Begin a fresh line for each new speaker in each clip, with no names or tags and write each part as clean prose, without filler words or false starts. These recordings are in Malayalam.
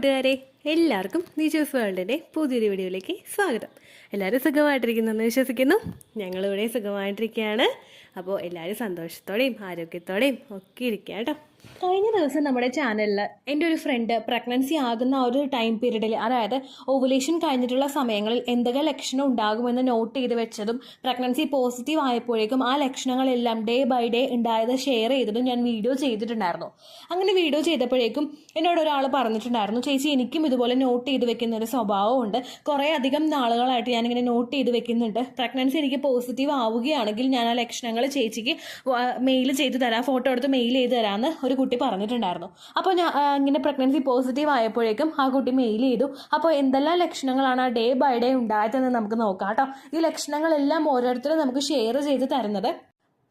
കൂട്ടുകാരെ, എല്ലാവർക്കും നിജൂസ് വേൾഡിൻ്റെ പുതിയൊരു വീഡിയോയിലേക്ക് സ്വാഗതം. എല്ലാവരും സുഖമായിട്ടിരിക്കുന്നെന്ന് വിശ്വസിക്കുന്നു. ഞങ്ങളിവിടെ സുഖമായിട്ടിരിക്കുകയാണ്. അപ്പോൾ എല്ലാവരും സന്തോഷത്തോടെയും ആരോഗ്യത്തോടെയും ഒക്കെ ഇരിക്കുക കേട്ടോ. കഴിഞ്ഞ ദിവസം നമ്മുടെ ചാനലിൽ എൻ്റെ ഒരു ഫ്രണ്ട് പ്രഗ്നൻസി ആകുന്ന ഒരു ടൈം പീരീഡിൽ, അതായത് ഓവുലേഷൻ കഴിഞ്ഞിട്ടുള്ള സമയങ്ങളിൽ എന്തൊക്കെ ലക്ഷണം ഉണ്ടാകുമെന്ന് നോട്ട് ചെയ്ത് വെച്ചതും പ്രഗ്നൻസി പോസിറ്റീവ് ആയപ്പോഴേക്കും ആ ലക്ഷണങ്ങളെല്ലാം ഡേ ബൈ ഡേ ഉണ്ടായത് ഷെയർ ചെയ്തതും ഞാൻ വീഡിയോ ചെയ്തിട്ടുണ്ടായിരുന്നു. അങ്ങനെ വീഡിയോ ചെയ്തപ്പോഴേക്കും എന്നോട് ഒരാൾ പറഞ്ഞിട്ടുണ്ടായിരുന്നു, ചേച്ചി എനിക്കും ഇതുപോലെ നോട്ട് ചെയ്ത് വെക്കുന്ന ഒരു സ്വഭാവമുണ്ട്. കുറേ അധികം നാളുകളായിട്ട് ഞാനിങ്ങനെ നോട്ട് ചെയ്ത് വെക്കുന്നുണ്ട്. പ്രഗ്നൻസി എനിക്ക് പോസിറ്റീവ് ആവുകയാണെങ്കിൽ ഞാൻ ആ ലക്ഷണങ്ങൾ ചേച്ചിക്ക് മെയിൽ ചെയ്ത് തരാം, ഫോട്ടോ എടുത്ത് മെയിൽ ചെയ്ത് തരാമെന്ന് ഒരു കുട്ടി പറഞ്ഞിട്ടുണ്ടായിരുന്നു. അപ്പോൾ ഞാൻ ഇങ്ങനെ പ്രഗ്നൻസി പോസിറ്റീവ് ആയപ്പോഴേക്കും ആ കുട്ടി മെയിൽ ചെയ്തു. അപ്പോൾ എന്തെല്ലാം ലക്ഷണങ്ങളാണ് ആ ഡേ ബൈ ഡേ ഉണ്ടായതെന്ന് നമുക്ക് നോക്കാം കേട്ടോ. ഈ ലക്ഷണങ്ങളെല്ലാം ഓരോരുത്തരും നമുക്ക് ഷെയർ ചെയ്ത് തരുന്നത്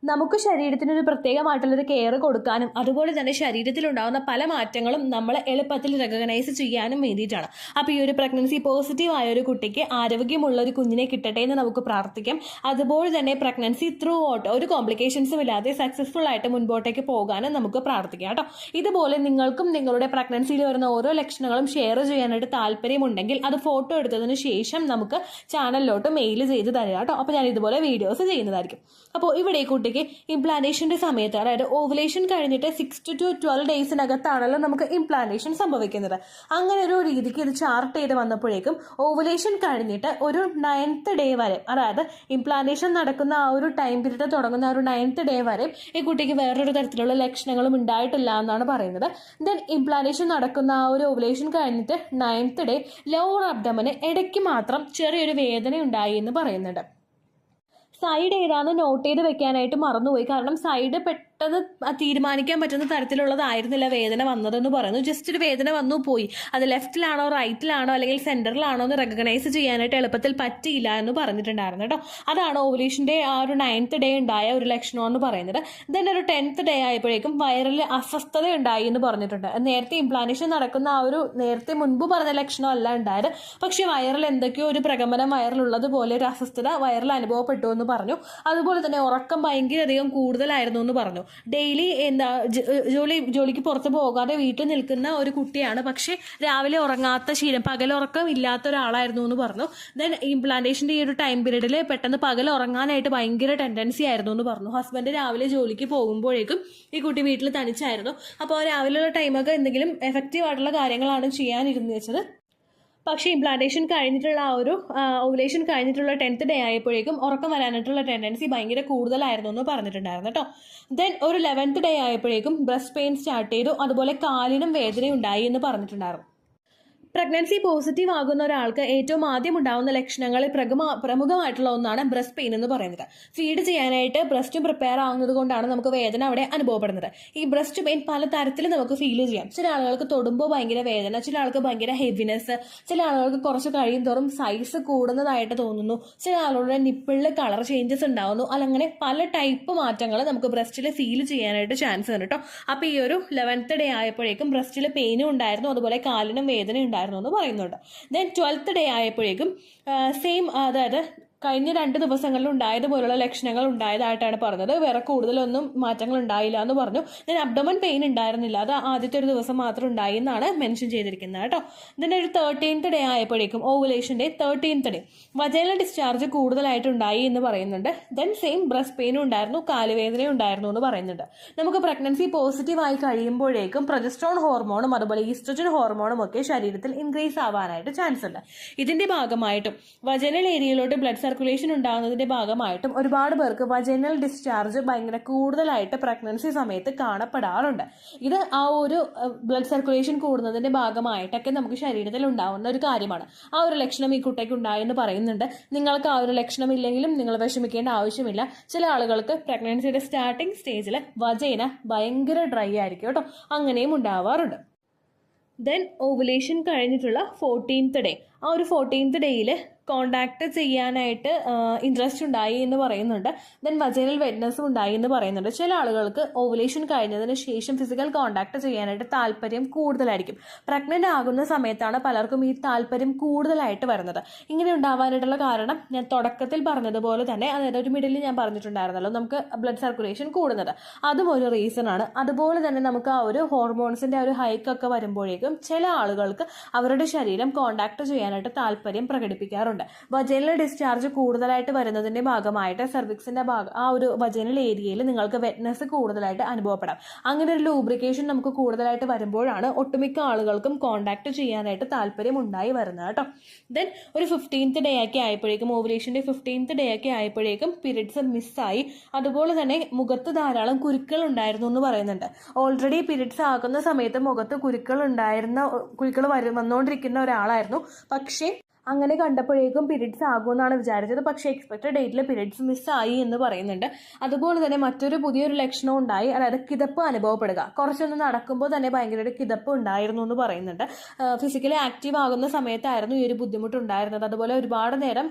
നമുക്ക് ശരീരത്തിനൊരു പ്രത്യേകമായിട്ടുള്ളൊരു കെയർ കൊടുക്കാനും അതുപോലെ തന്നെ ശരീരത്തിലുണ്ടാകുന്ന പല മാറ്റങ്ങളും നമ്മൾ എളുപ്പത്തിൽ റെക്കഗ്നൈസ് ചെയ്യാനും വേണ്ടിയിട്ടാണ്. അപ്പോൾ ഈ ഒരു പ്രഗ്നൻസി പോസിറ്റീവ് ആയ ഒരു കുട്ടിക്ക് ആരോഗ്യമുള്ള ഒരു കുഞ്ഞിനെ കിട്ടട്ടെ എന്ന് നമുക്ക് പ്രാർത്ഥിക്കാം. അതുപോലെ തന്നെ പ്രഗ്നൻസി ത്രൂ ഔട്ട് ഒരു കോംപ്ലിക്കേഷൻസും ഇല്ലാതെ സക്സസ്ഫുൾ ആയിട്ട് മുൻപോട്ടേക്ക് പോകാനും നമുക്ക് പ്രാർത്ഥിക്കാം കേട്ടോ. ഇതുപോലെ നിങ്ങൾക്കും നിങ്ങളുടെ പ്രഗ്നൻസിയിൽ വരുന്ന ഓരോ ലക്ഷണങ്ങളും ഷെയർ ചെയ്യാനായിട്ട് താല്പര്യമുണ്ടെങ്കിൽ അത് ഫോട്ടോ എടുത്തതിന് ശേഷം നമുക്ക് ചാനലിലോട്ട് മെയിൽ ചെയ്ത് തരിക കേട്ടോ. അപ്പോൾ ഞാൻ ഇതുപോലെ വീഡിയോസ് ചെയ്യുന്നതായിരിക്കും. അപ്പോൾ ഇവിടെ ഈ കുട്ടിക്ക് ഇംപ്ലാന്റേഷന്റെ സമയത്ത്, അതായത് ഓവുലേഷൻ കഴിഞ്ഞിട്ട് 6 to 12 ഡേയ്സിനകത്താണല്ലോ നമുക്ക് ഇംപ്ലാന്റേഷൻ സംഭവിക്കുന്നത്. അങ്ങനെ ഒരു രീതിക്ക് ഇത് ചാർട്ട് ചെയ്ത് വന്നപ്പോഴേക്കും ഓവുലേഷൻ കഴിഞ്ഞിട്ട് ഒരു 9th ഡേ വരെ, അതായത് ഇംപ്ലാന്റേഷൻ നടക്കുന്ന ആ ഒരു ടൈം പീരീഡ് തുടങ്ങുന്ന ആ ഒരു 9th ഡേ വരെ ഈ കുട്ടിക്ക് വേറൊരു തരത്തിലുള്ള ലക്ഷണങ്ങളും ഉണ്ടായിട്ടില്ല എന്നാണ് പറയുന്നത്. ദെൻ ഇംപ്ലാന്റേഷൻ നടക്കുന്ന ആ ഒരു ഓവുലേഷൻ കഴിഞ്ഞിട്ട് 9th ഡേ ലോവർ അബ്ഡമന് ഇടയ്ക്ക് മാത്രം ചെറിയൊരു വേദന ഉണ്ടായി എന്ന് പറയുന്നുണ്ട്. സൈഡ് ഏതാന്ന് നോട്ട് ചെയ്ത് വെക്കാനായിട്ട് മറന്നുപോയി. കാരണം സൈഡ് പെട്ടെന്ന് തീരുമാനിക്കാൻ പറ്റുന്ന തരത്തിലുള്ളതായിരുന്നില്ല വേദന വന്നതെന്ന് പറയുന്നു. ജസ്റ്റ് ഒരു വേദന വന്നു പോയി. അത് ലെഫ്റ്റിലാണോ റൈറ്റിലാണോ അല്ലെങ്കിൽ സെന്ററിലാണോ എന്ന് റെക്കഗ്നൈസ് ചെയ്യാനായിട്ട് എളുപ്പത്തിൽ പറ്റിയില്ല എന്ന് പറഞ്ഞിട്ടുണ്ടായിരുന്നു കേട്ടോ. അതാണ് ഓവുലേഷന്റെ ആ ഒരു 9th ഡേ ഉണ്ടായ ഒരു ലക്ഷണം എന്ന് പറയുന്നത്. ദെൻ ഒരു 10th ഡേ ആയപ്പോഴേക്കും വയറിൽ അസ്വസ്ഥത ഉണ്ടായി എന്ന് പറഞ്ഞിട്ടുണ്ട്. നേരത്തെ ഇംപ്ലാന്റേഷൻ നടക്കുന്ന ആ ഒരു നേരത്തെ മുൻപ് പറഞ്ഞ ലക്ഷണം അല്ല ഉണ്ടായത്. പക്ഷെ വയറിൽ എന്തൊക്കെയോ ഒരു പ്രകമ്പനം വയറിലുള്ളത് പോലെ ഒരു അസ്വസ്ഥത വയറിൽ അനുഭവപ്പെട്ടു എന്ന് പറഞ്ഞു. അതുപോലെ തന്നെ ഉറക്കം ഭയങ്കരധികം കൂടുതലായിരുന്നു എന്ന് പറഞ്ഞു. ഡെയിലി ജോലിക്ക് പുറത്ത് പോകാതെ വീട്ടിൽ നിൽക്കുന്ന ഒരു കുട്ടിയാണ്, പക്ഷെ രാവിലെ ഉറങ്ങാത്ത ശീലം, പകലുറക്കം ഇല്ലാത്ത ഒരാളായിരുന്നു എന്ന് പറഞ്ഞു. ദെൻ ഇംപ്ലാന്റേഷന്റെ ഈ ഒരു ടൈം പീരീഡിൽ പെട്ടെന്ന് പകൽ ഉറങ്ങാനായിട്ട് ഭയങ്കര ടെൻഡൻസി ആയിരുന്നു എന്ന് പറഞ്ഞു. ഹസ്ബൻഡ് രാവിലെ ജോലിക്ക് പോകുമ്പോഴേക്കും ഈ കുട്ടി വീട്ടിൽ തനിച്ചായിരുന്നു. അപ്പോൾ രാവിലെയുള്ള ടൈമൊക്കെ എന്തെങ്കിലും എഫക്റ്റീവ് ആയിട്ടുള്ള കാര്യങ്ങളാണ് ചെയ്യാനിരുന്നു വെച്ചത്. പക്ഷേ ഇംപ്ലാന്റേഷൻ കഴിഞ്ഞിട്ടുള്ള ആ ഒരു ഓവുലേഷൻ കഴിഞ്ഞിട്ടുള്ള 10th ഡേ ആയപ്പോഴേക്കും ഉറക്കം വരാനായിട്ടുള്ള ടെൻഡൻസി ഭയങ്കര കൂടുതലായിരുന്നു എന്ന് പറഞ്ഞിട്ടുണ്ടായിരുന്നു കേട്ടോ. ദെൻ ഒരു 11th ഡേ ആയപ്പോഴേക്കും ബ്രസ്റ്റ് പെയിൻ സ്റ്റാർട്ട് ചെയ്തു. അതുപോലെ കാലിനും വേദനയുണ്ടായി എന്ന് പറഞ്ഞിട്ടുണ്ടായിരുന്നു. പ്രഗ്നൻസി പോസിറ്റീവ് ആകുന്ന ഒരാൾക്ക് ഏറ്റവും ആദ്യം ഉണ്ടാകുന്ന ലക്ഷണങ്ങളിൽ പ്രമുഖമായിട്ടുള്ള ഒന്നാണ് ബ്രസ്റ്റ് പെയിൻ എന്ന് പറയുന്നത്. ഫീഡ് ചെയ്യാനായിട്ട് ബ്രസ്റ്റും പ്രിപ്പയർ ആകുന്നത് കൊണ്ടാണ് നമുക്ക് വേദന അവിടെ അനുഭവപ്പെടുന്നത്. ഈ ബ്രസ്റ്റ് പെയിൻ പല തരത്തിൽ നമുക്ക് ഫീൽ ചെയ്യാം. ചില ആളുകൾക്ക് തൊടുമ്പോൾ ഭയങ്കര വേദന, ചില ആൾക്ക് ഭയങ്കര ഹെവിനെസ്, ചില ആളുകൾക്ക് കുറച്ച് കഴിയും തോറും സൈസ് കൂടുന്നതായിട്ട് തോന്നുന്നു, ചില ആളുകളുടെ നിപ്പിളിൽ കളർ ചേഞ്ചസ് ഉണ്ടാവുന്നു. അങ്ങനെ പല ടൈപ്പ് മാറ്റങ്ങൾ നമുക്ക് ബ്രസ്റ്റിൽ ഫീൽ ചെയ്യാനായിട്ട് ചാൻസ് ഉണ്ട് കേട്ടോ. അപ്പോൾ ഈ ഒരു 11th ഡേ ആയപ്പോഴേക്കും ബ്രസ്റ്റിൽ പെയിനും ഉണ്ടായിരുന്നു, അതുപോലെ കാലിനും വേദന ഉണ്ടായിരുന്നു എന്ന് പറയുന്നുണ്ട്. ദെൻ 12th ഡേ ആയപ്പോഴേക്കും സെയിം, അതായത് കഴിഞ്ഞ 2 ദിവസങ്ങളിൽ ഉണ്ടായതുപോലുള്ള ലക്ഷണങ്ങൾ ഉണ്ടായതായിട്ടാണ് പറഞ്ഞത്. വേറെ കൂടുതലൊന്നും മാറ്റങ്ങൾ ഉണ്ടായില്ല എന്ന് പറഞ്ഞു. ദെൻ അബ്ഡമൻ പെയിൻ ഉണ്ടായിരുന്നില്ല, അത് ആദ്യത്തെ ഒരു ദിവസം മാത്രം ഉണ്ടായി എന്നാണ് മെൻഷൻ ചെയ്തിരിക്കുന്നത് കേട്ടോ. ദെൻ ഒരു 13th ഡേ ആയപ്പോഴേക്കും ഓവുലേഷന്റെ 13th ഡേ വജൈനൽ ഡിസ്ചാർജ് കൂടുതലായിട്ട് ഉണ്ടായി എന്ന് പറയുന്നുണ്ട്. ദെൻ സെയിം ബ്രസ്റ്റ് പെയിനും ഉണ്ടായിരുന്നു, കാലുവേദനയും ഉണ്ടായിരുന്നു എന്ന് പറയുന്നുണ്ട്. നമുക്ക് പ്രഗ്നൻസി പോസിറ്റീവ് ആയി കഴിയുമ്പോഴേക്കും പ്രൊജസ്ട്രോൺ ഹോർമോണും അതുപോലെ ഈസ്ട്രജൻ ഹോർമോണും ഒക്കെ ശരീരത്തിൽ ഇൻക്രീസ് ആവാനായിട്ട് ചാൻസ് ഉണ്ട്. ഇതിന്റെ ഭാഗമായിട്ടും വജൈനൽ ഏരിയയിലോട്ട് ബ്ലഡ് സർക്കുലേഷൻ ഉണ്ടാകുന്നതിന്റെ ഭാഗമായിട്ടും ഒരുപാട് പേർക്ക് വജൈനൽ ഡിസ്ചാർജ് ഭയങ്കര കൂടുതലായിട്ട് പ്രഗ്നൻസി സമയത്ത് കാണപ്പെടാറുണ്ട്. ഇത് ആ ഒരു ബ്ലഡ് സർക്കുലേഷൻ കൂടുന്നതിന്റെ ഭാഗമായിട്ടൊക്കെ നമുക്ക് ശരീരത്തിൽ ഉണ്ടാവുന്ന ഒരു കാര്യമാണ്. ആ ഒരു ലക്ഷണം ഈ കുട്ടിക്ക് ഉണ്ടായെന്ന് പറയുന്നുണ്ട്. നിങ്ങൾക്ക് ആ ഒരു ലക്ഷണം ഇല്ലെങ്കിലും നിങ്ങൾ വിഷമിക്കേണ്ട ആവശ്യമില്ല. ചില ആളുകൾക്ക് പ്രഗ്നൻസിയുടെ സ്റ്റാർട്ടിംഗ് സ്റ്റേജിൽ വജൈന ഭയങ്കര ഡ്രൈ ആയിരിക്കും കേട്ടോ, അങ്ങനെയും ഉണ്ടാവാറുണ്ട്. ദെൻ ഓവുലേഷൻ കഴിഞ്ഞിട്ടുള്ള 14th ഡേ, ആ ഒരു 14th ഡേയിൽ കോണ്ടാക്ട് ചെയ്യാനായിട്ട് ഇൻട്രസ്റ്റ് ഉണ്ടായി എന്ന് പറയുന്നുണ്ട്. ദെൻ വജൈനൽ വെറ്റ്നസ്സും ഉണ്ടായി എന്ന് പറയുന്നുണ്ട്. ചില ആളുകൾക്ക് ഓവുലേഷൻ കഴിഞ്ഞതിന് ശേഷം ഫിസിക്കൽ കോണ്ടാക്ട് ചെയ്യാനായിട്ട് താല്പര്യം കൂടുതലായിരിക്കും. പ്രഗ്നന്റ് ആകുന്ന സമയത്താണ് പലർക്കും ഈ താല്പര്യം കൂടുതലായിട്ട് വരുന്നത്. ഇങ്ങനെ ഉണ്ടാവാനായിട്ടുള്ള കാരണം ഞാൻ തുടക്കത്തിൽ പറഞ്ഞതുപോലെ തന്നെ, അതായത് ഒരു മിഡിൽ ഞാൻ പറഞ്ഞിട്ടുണ്ടായിരുന്നല്ലോ, നമുക്ക് ബ്ലഡ് സർക്കുലേഷൻ കൂടുന്നത്, അതും ഒരു റീസൺ ആണ്. അതുപോലെ തന്നെ നമുക്ക് ആ ഒരു ഹോർമോൺസിന്റെ ഒരു ഹൈക്കൊക്കെ വരുമ്പോഴേക്കും ചില ആളുകൾക്ക് അവരുടെ ശരീരം കോണ്ടാക്ട് ചെയ്യാനായിട്ട് താല്പര്യം പ്രകടിപ്പിക്കാറുണ്ട്. വജൈനൽ ഡിസ്ചാർജ് കൂടുതലായിട്ട് വരുന്നതിന്റെ ഭാഗമായിട്ട് സെർവിക്സിന്റെ ആ ഒരു വജൈനൽ ഏരിയയിൽ നിങ്ങൾക്ക് വെറ്റ്നസ് കൂടുതലായിട്ട് അനുഭവപ്പെടാം. അങ്ങനെ ഒരു ലൂബ്രിക്കേഷൻ നമുക്ക് കൂടുതലായിട്ട് വരുമ്പോഴാണ് ഒട്ടുമിക്ക ആളുകൾക്കും കോണ്ടാക്ട് ചെയ്യാനായിട്ട് താല്പര്യം ഉണ്ടായി വരുന്നത് കേട്ടോ. ദെൻ ഒരു 15th ഡേ ഒക്കെ ആയപ്പോഴേക്കും, ഓവുലേഷന്റെ 15th ഡേ ഒക്കെ ആയപ്പോഴേക്കും പീരിയഡ്സ് മിസ്സായി. അതുപോലെ തന്നെ മുഖത്ത് ധാരാളം കുരുക്കൾ ഉണ്ടായിരുന്നു എന്ന് പറയുന്നുണ്ട്. ഓൾറെഡി പീരിയഡ്സ് ആകുന്ന സമയത്ത് മുഖത്ത് കുരുക്കൾ വന്നുകൊണ്ടിരിക്കുന്ന ഒരാളായിരുന്നു. പക്ഷേ അങ്ങനെ കണ്ടപ്പോഴേക്കും പീരിയഡ്സ് ആകുമെന്നാണ് വിചാരിച്ചത്. പക്ഷേ എക്സ്പെക്റ്റഡ് ഡേറ്റിൽ പീരിയഡ്സ് മിസ്സായി എന്ന് പറയുന്നുണ്ട്. അതുപോലെ തന്നെ മറ്റൊരു പുതിയൊരു ലക്ഷണം ഉണ്ടായി, അതായത് കിതപ്പ് അനുഭവപ്പെടുക. കുറച്ചൊന്ന് നടക്കുമ്പോൾ തന്നെ ഭയങ്കര കിതപ്പ് ഉണ്ടായിരുന്നു എന്ന് പറയുന്നുണ്ട്. ഫിസിക്കലി ആക്റ്റീവ് ആകുന്ന സമയത്തായിരുന്നു ഈ ഒരു ബുദ്ധിമുട്ട് ഉണ്ടായിരുന്നത്. അതുപോലെ ഒരുപാട് നേരം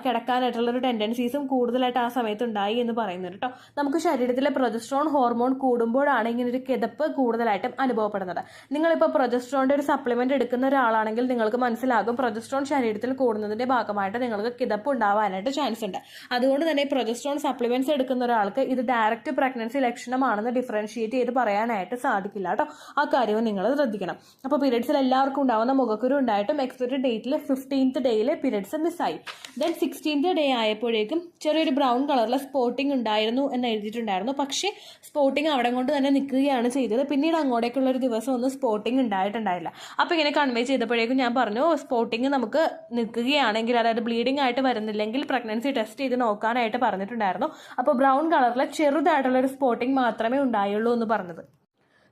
കിടക്കാനായിട്ടുള്ളൊരു ടെൻഡൻസീസും കൂടുതലായിട്ട് ആ സമയത്ത് ഉണ്ടായി എന്ന് പറയുന്നുണ്ട് കേട്ടോ. നമുക്ക് ശരീരത്തിലെ പ്രൊജസ്ട്രോൺ ഹോർമോൺ കൂടുമ്പോഴാണ് ഇങ്ങനെ ഒരു കിതപ്പ് കൂടുതലായിട്ടും അനുഭവപ്പെടുന്നത്. നിങ്ങളിപ്പോൾ പ്രൊജസ്ട്രോണിന്റെ ഒരു സപ്ലിമെന്റ് എടുക്കുന്ന ഒരാളാണെങ്കിൽ നിങ്ങൾക്ക് മനസ്സിലാകും, പ്രൊജസ്ട്രോൺ ശരീരത്തിൽ കൂടുന്നതിന്റെ ഭാഗമായിട്ട് നിങ്ങൾക്ക് കിതപ്പ് ഉണ്ടാവാനായിട്ട് ചാൻസ് ഉണ്ട്. അതുകൊണ്ട് തന്നെ പ്രൊജസ്ട്രോൺ സപ്ലിമെന്റ്സ് എടുക്കുന്ന ഒരാൾക്ക് ഇത് ഡയറക്റ്റ് പ്രഗ്നൻസി ലക്ഷണമാണെന്ന് ഡിഫറൻഷിയേറ്റ് ചെയ്ത് പറയാനായിട്ട് സാധിക്കില്ല കേട്ടോ. ആ കാര്യവും നിങ്ങൾ ശ്രദ്ധിക്കണം. അപ്പോൾ പീരിയഡ്സിൽ എല്ലാവർക്കും ഉണ്ടാവുന്ന മുഖക്കുരു ഉണ്ടായിട്ടും എക്സ്പെക്റ്റഡ് ഡേറ്റിൽ 15th ഡേയിൽ പീരിയഡ്സ് മിസ്സായി. ദെൻ 16th ഡേ ആയപ്പോഴേക്കും ചെറിയൊരു ബ്രൗൺ കളറിലെ സ്പോട്ടിംഗ് ഉണ്ടായിരുന്നു എന്ന് എഴുതിയിട്ടുണ്ടായിരുന്നു. പക്ഷേ സ്പോട്ടിംഗ് അവിടെ കൊണ്ട് തന്നെ നിൽക്കുകയാണ് ചെയ്തത്. പിന്നീട് അങ്ങോട്ടേക്കുള്ള ഒരു ദിവസം ഒന്നും സ്പോട്ടിംഗ് ഉണ്ടായിട്ടുണ്ടായില്ല. അപ്പോൾ ഇങ്ങനെ കൺവേ ചെയ്തപ്പോഴേക്കും ഞാൻ പറഞ്ഞു, സ്പോട്ടിംഗ് നമുക്ക് നിൽക്കുകയാണെങ്കിൽ, അതായത് ബ്ലീഡിംഗ് ആയിട്ട് വരുന്നില്ലെങ്കിൽ പ്രഗ്നൻസി ടെസ്റ്റ് ചെയ്ത് നോക്കാനായിട്ട് പറഞ്ഞിട്ടുണ്ടായിരുന്നു. അപ്പോൾ ബ്രൗൺ കളറിലെ ചെറുതായിട്ടുള്ള ഒരു സ്പോട്ടിംഗ് മാത്രമേ ഉണ്ടായുള്ളൂ എന്ന് പറഞ്ഞത്.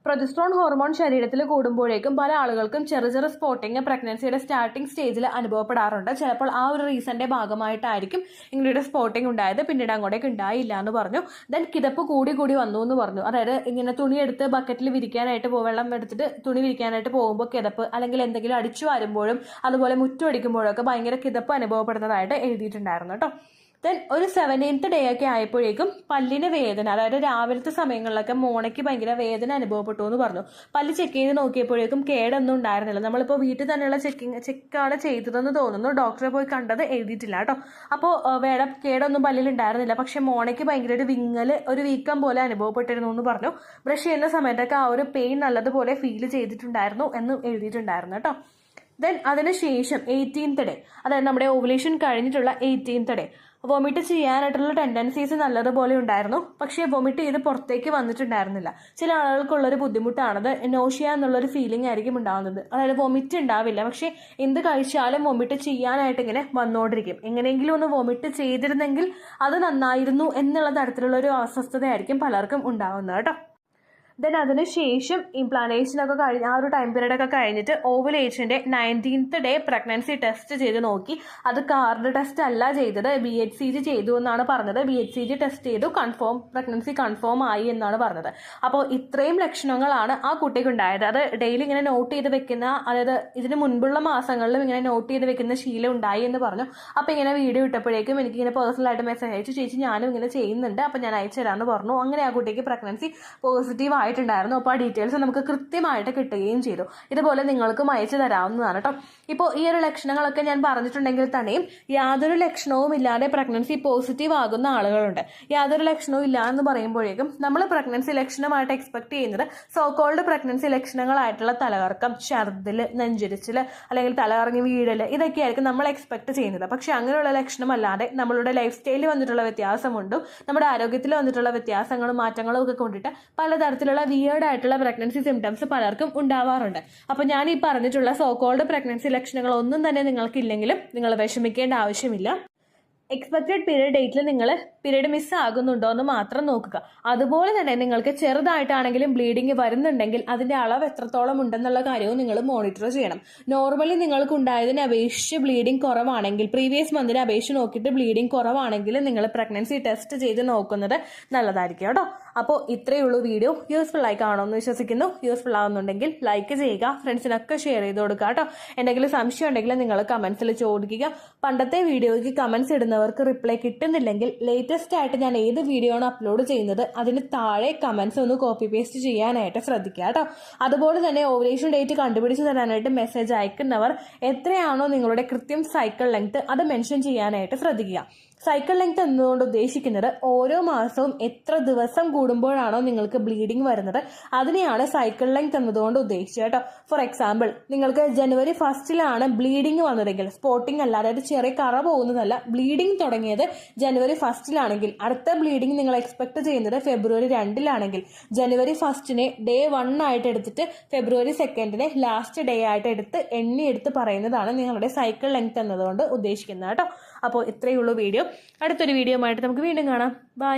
പ്രൊജസ്ട്രോൺ ഹോർമോൺ ശരീരത്തിൽ കൂടുമ്പോഴേക്കും പല ആളുകൾക്കും ചെറു സ്പോട്ടിങ് പ്രഗ്നൻസിയുടെ സ്റ്റാർട്ടിംഗ് സ്റ്റേജിൽ അനുഭവപ്പെടാറുണ്ട്. ചിലപ്പോൾ ആ ഒരു റീസന്റെ ഭാഗമായിട്ടായിരിക്കും ഇങ്ങനെയൊരു സ്പോട്ടിങ് ഉണ്ടായത്. പിന്നീട് അങ്ങോട്ടേക്ക് ഉണ്ടായില്ല എന്ന് പറഞ്ഞു. ദെൻ കിതപ്പ് കൂടി വന്നു എന്ന് പറഞ്ഞു. അതായത് ഇങ്ങനെ തുണിയെടുത്ത് ബക്കറ്റിൽ വിരിക്കാനായിട്ട് വെള്ളം എടുത്തിട്ട് തുണി വിരിക്കാനായിട്ട് പോകുമ്പോൾ കിതപ്പ്, അല്ലെങ്കിൽ എന്തെങ്കിലും അടിച്ചു വരുമ്പോഴും അതുപോലെ മുറ്റം അടിക്കുമ്പോഴൊക്കെ ഭയങ്കര കിതപ്പ് അനുഭവപ്പെടുന്നതായിട്ട് എഴുതിയിട്ടുണ്ടായിരുന്നു കേട്ടോ. ദെൻ ഒരു 17th ഡേ ഒക്കെ ആയപ്പോഴേക്കും പല്ലിന് വേദന, അതായത് രാവിലത്തെ സമയങ്ങളിലൊക്കെ മോണയ്ക്ക് ഭയങ്കര വേദന അനുഭവപ്പെട്ടു എന്ന് പറഞ്ഞു. പല്ല് ചെക്ക് ചെയ്ത് നോക്കിയപ്പോഴേക്കും കേടൊന്നും ഉണ്ടായിരുന്നില്ല. നമ്മളിപ്പോൾ വീട്ടിൽ തന്നെയുള്ള ചെക്കാണ് ചെയ്തതെന്ന് തോന്നുന്നു. ഡോക്ടറെ പോയി കണ്ടത് എഴുതിയിട്ടില്ല കേട്ടോ. അപ്പോൾ കേടൊന്നും പല്ലിൽ ഉണ്ടായിരുന്നില്ല. പക്ഷെ മോണയ്ക്ക് ഭയങ്കര ഒരു ഒരു വീക്കം പോലെ അനുഭവപ്പെട്ടിരുന്നു എന്ന് പറഞ്ഞു. ബ്രഷ് ചെയ്യുന്ന സമയത്തൊക്കെ ആ ഒരു പെയിൻ നല്ലതുപോലെ ഫീൽ ചെയ്തിട്ടുണ്ടായിരുന്നു എന്ന് എഴുതിയിട്ടുണ്ടായിരുന്നു കേട്ടോ. ദെൻ അതിനുശേഷം 18th ഡേ, അതായത് നമ്മുടെ ഓവുലേഷൻ കഴിഞ്ഞിട്ടുള്ള 18th ഡേ, വൊമിറ്റ് ചെയ്യാനായിട്ടുള്ള ടെൻഡൻസീസ് നല്ലതുപോലെ ഉണ്ടായിരുന്നു. പക്ഷേ വൊമിറ്റ് ചെയ്ത് പുറത്തേക്ക് വന്നിട്ടുണ്ടായിരുന്നില്ല. ചില ആളുകൾക്കുള്ളൊരു ബുദ്ധിമുട്ടാണത്. നോഷ്യ എന്നുള്ളൊരു ഫീലിംഗ് ആയിരിക്കും ഉണ്ടാകുന്നത്. അതായത് വൊമിറ്റ് ഉണ്ടാവില്ല, പക്ഷേ എന്ത് കഴിച്ചാലും വൊമിറ്റ് ചെയ്യാനായിട്ട് ഇങ്ങനെ വന്നുകൊണ്ടിരിക്കും. എങ്ങനെയെങ്കിലും ഒന്ന് വൊമിറ്റ് ചെയ്തിരുന്നെങ്കിൽ അത് നന്നായിരുന്നു എന്നുള്ള തരത്തിലുള്ള ഒരു അസ്വസ്ഥതയായിരിക്കും പലർക്കും ഉണ്ടാകുന്നത് കേട്ടോ. ദെൻ അതിനുശേഷം ഇംപ്ലാന്റേഷനൊക്കെ കഴിഞ്ഞ് ആ ഒരു ടൈം പീരീഡ് ഒക്കെ കഴിഞ്ഞിട്ട് ഓവുലേഷന്റെ 19th ഡേ പ്രഗ്നൻസി ടെസ്റ്റ് ചെയ്ത് നോക്കി. അത് കാർഡ് ടെസ്റ്റ് അല്ല ചെയ്തത്, BHCG ചെയ്തു എന്നാണ് പറഞ്ഞത്. BHCG ടെസ്റ്റ് ചെയ്തു, പ്രഗ്നൻസി കൺഫേം ആയി എന്നാണ് പറഞ്ഞത്. അപ്പോൾ ഇത്രയും ലക്ഷണങ്ങളാണ് ആ കുട്ടിക്ക് ഉണ്ടായത്. അത് ഡെയിലി ഇങ്ങനെ നോട്ട് ചെയ്ത് വെക്കുന്ന, അതായത് ഇതിന് മുൻപുള്ള മാസങ്ങളിലും ഇങ്ങനെ നോട്ട് ചെയ്ത് വെക്കുന്ന ശീലം ഉണ്ടായി എന്ന് പറഞ്ഞു. അപ്പോൾ ഇങ്ങനെ വീഡിയോ ഇട്ടപ്പോഴേക്കും എനിക്ക് ഇങ്ങനെ പേഴ്സണലായിട്ട് മെസ്സേജ് അയച്ചു, ചേച്ചി ഞാനും ഇങ്ങനെ ചെയ്യുന്നുണ്ട്, അപ്പോൾ ഞാൻ അയച്ചു തരാമെന്ന് പറഞ്ഞു. അങ്ങനെ ആ കുട്ടിക്ക് പ്രഗ്നൻസി പോസിറ്റീവ് ആയിട്ടുണ്ടായിരുന്നു. അപ്പോൾ ആ ഡീറ്റെയിൽസ് നമുക്ക് കൃത്യമായിട്ട് കിട്ടുകയും ചെയ്തു. ഇതുപോലെ നിങ്ങൾക്കും അയച്ചു തരാവുന്നതാണ് കേട്ടോ. ഇപ്പോൾ ഈ ഒരു ലക്ഷണങ്ങളൊക്കെ ഞാൻ പറഞ്ഞിട്ടുണ്ടെങ്കിൽ തന്നെയും യാതൊരു ലക്ഷണവും ഇല്ലാതെ പ്രഗ്നൻസി പോസിറ്റീവ് ആകുന്ന ആളുകളുണ്ട്. യാതൊരു ലക്ഷണവും ഇല്ല എന്ന് പറയുമ്പോഴേക്കും നമ്മൾ പ്രഗ്നൻസി ലക്ഷണമായിട്ട് എക്സ്പെക്ട് ചെയ്യുന്നത് സോകോൾഡ് പ്രഗ്നൻസി ലക്ഷണങ്ങളായിട്ടുള്ള തലകറക്കം, ഛർദിൽ, നെഞ്ചിരിച്ചിൽ, അല്ലെങ്കിൽ തലകറങ്ങി വീഴല്, ഇതൊക്കെയായിരിക്കും നമ്മൾ എക്സ്പെക്ട് ചെയ്യുന്നത്. പക്ഷെ അങ്ങനെയുള്ള ലക്ഷണമല്ലാതെ നമ്മളുടെ ലൈഫ് സ്റ്റൈലിൽ വന്നിട്ടുള്ള വ്യത്യാസമുണ്ടും നമ്മുടെ ആരോഗ്യത്തിൽ വന്നിട്ടുള്ള വ്യത്യാസങ്ങളും മാറ്റങ്ങളും ഒക്കെ കൊണ്ടിട്ട് പലതരത്തിലുള്ള വിയേർഡ് ആയിട്ടുള്ള പ്രഗ്നൻസി സിംറ്റംസ് പലർക്കും ഉണ്ടാവാറുണ്ട്. അപ്പോൾ ഞാൻ ഈ പറഞ്ഞിട്ടുള്ള സോകോൾഡ് പ്രഗ്നൻസി ലക്ഷണങ്ങൾ ഒന്നും തന്നെ നിങ്ങൾക്കില്ലെങ്കിലും നിങ്ങൾ വിഷമിക്കേണ്ട ആവശ്യമില്ല. എക്സ്പെക്റ്റഡ് പീരീഡ് ഡേറ്റിൽ നിങ്ങൾ പീരീഡ് മിസ് ആകുന്നുണ്ടോ എന്ന് മാത്രം നോക്കുക. അതുപോലെ തന്നെ നിങ്ങൾക്ക് ചെറുതായിട്ടാണെങ്കിലും ബ്ലീഡിങ് വരുന്നുണ്ടെങ്കിൽ അതിന്റെ അളവ് എത്രത്തോളം ഉണ്ടെന്നുള്ള കാര്യവും നിങ്ങൾ മോണിറ്റർ ചെയ്യണം. നോർമലി നിങ്ങൾക്ക് ഉണ്ടായതിനെ അപേക്ഷിച്ച് ബ്ലീഡിങ് കുറവാണെങ്കിൽ, പ്രീവിയസ് മന്തിനെ അപേക്ഷിച്ച് നോക്കിയിട്ട് ബ്ലീഡിങ് കുറവാണെങ്കിൽ നിങ്ങൾ പ്രഗ്നൻസി ടെസ്റ്റ് ചെയ്ത് നോക്കുന്നത് നല്ലതായിരിക്കും കേട്ടോ. അപ്പോൾ ഇത്രയേ ഉള്ളൂ വീഡിയോ. യൂസ്ഫുൾ ആയി കാണുമെന്ന് വിശ്വസിക്കുന്നു. യൂസ്ഫുൾ ആവുന്നുണ്ടെങ്കിൽ ലൈക്ക് ചെയ്യുക, ഫ്രണ്ട്സിനൊക്കെ ഷെയർ ചെയ്ത് കൊടുക്കുക കേട്ടോ. എന്തെങ്കിലും സംശയം ഉണ്ടെങ്കിൽ നിങ്ങൾ കമന്റ്സിൽ ചോദിക്കുക. പണ്ടത്തെ വീഡിയോയ്ക്ക് കമന്റ്സ് ഇടുന്നവർക്ക് റിപ്ലൈ കിട്ടുന്നില്ലെങ്കിൽ ലേറ്റസ്റ്റ് ആയിട്ട് ഞാൻ ഏത് വീഡിയോ ആണ് അപ്ലോഡ് ചെയ്യുന്നത് അതിന് താഴെ കമന്റ്സ് ഒന്ന് കോപ്പി പേസ്റ്റ് ചെയ്യാനായിട്ട് ശ്രദ്ധിക്കുക കേട്ടോ. അതുപോലെ തന്നെ ഓവുലേഷൻ ഡേറ്റ് കണ്ടുപിടിച്ച് തരാനായിട്ട് മെസ്സേജ് അയക്കുന്നവർ എത്രയാണോ നിങ്ങളുടെ കൃത്യം സൈക്കിൾ ലെങ്ത് അത് മെൻഷൻ ചെയ്യാനായിട്ട് ശ്രദ്ധിക്കുക. സൈക്കിൾ ലെങ്ത് എന്നതുകൊണ്ട് ഉദ്ദേശിക്കുന്നത് ഓരോ മാസവും എത്ര ദിവസം കൂടുമ്പോഴാണോ നിങ്ങൾക്ക് ബ്ലീഡിങ് വരുന്നത് അതിനെയാണ് സൈക്കിൾ ലെങ്ത് എന്നതുകൊണ്ട് ഉദ്ദേശിച്ചത് കേട്ടോ. ഫോർ എക്സാമ്പിൾ, നിങ്ങൾക്ക് ജനുവരി 1 ബ്ലീഡിങ് വന്നതെങ്കിൽ, സ്പോട്ടിംഗ് അല്ല, അതായത് ചെറിയ കറ പോകുന്നതല്ല, ബ്ലീഡിങ് തുടങ്ങിയത് ജനുവരി 1 അടുത്ത ബ്ലീഡിങ് നിങ്ങൾ എക്സ്പെക്ട് ചെയ്യുന്നത് ഫെബ്രുവരി 2 ജനുവരി 1 ഡേ 1 ആയിട്ട് എടുത്തിട്ട് ഫെബ്രുവരി 2 ലാസ്റ്റ് ഡേ ആയിട്ട് എണ്ണിയെടുത്ത് പറയുന്നതാണ് നിങ്ങളുടെ സൈക്കിൾ ലെങ്ത് എന്നതുകൊണ്ട് ഉദ്ദേശിക്കുന്നത് കേട്ടോ. അപ്പോൾ ഇത്രയേ ഉള്ളൂ വീഡിയോ. അടുത്തൊരു വീഡിയോ ആയിട്ട് നമുക്ക് വീണ്ടും കാണാം. ബൈ.